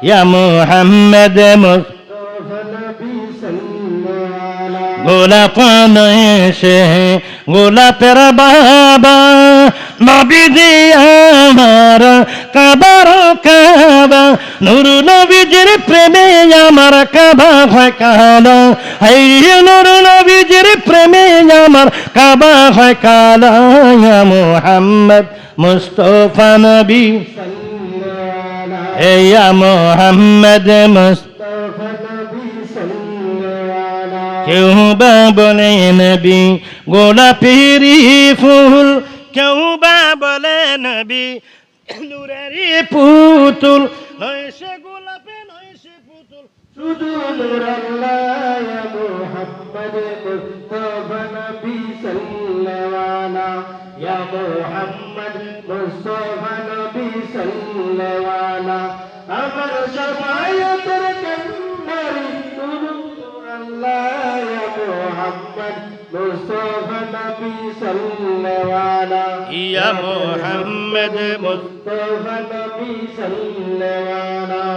ইয়া মুহাম্মদ গোলাপ নয়েছে গোলাপের বাবা নবীজি আমার কাবার কাবা নূর নবীজির প্রেমে আমার কাবা হয় কালা হাই নূর নবীজির প্রেমে আমার কাবা হয় কালা ইয়া মুহাম্মদ মুস্তাফা নবী হে ইয়া মুহাম্মদ মুস্তাফা কেউ বা বলে নবী গোলাপেরি ফুল কেউ বা বলে নবী নূরেরি পুতুল নয় সে গোলাপে নয় সে পুতুল শুধু নূর আল্লাহ ইয়া মুহাম্মদ মুস্তাফা নবী সাল্লাল্লাহু আলাইহি ইয়া মুহাম্মদ মুস্তাফা নবী সাল্লাল্লাহু আলাইহি আমার শাফায়াতের কান্ডারি নূর আল্লাহ ইয়া মুহাম্মদ মুস্তাফা নবী সাল্লাল্লাহু আলাইহি ইয়া মুহাম্মদ মুস্তাফা নবী সাল্লাল্লাহু আলাইহি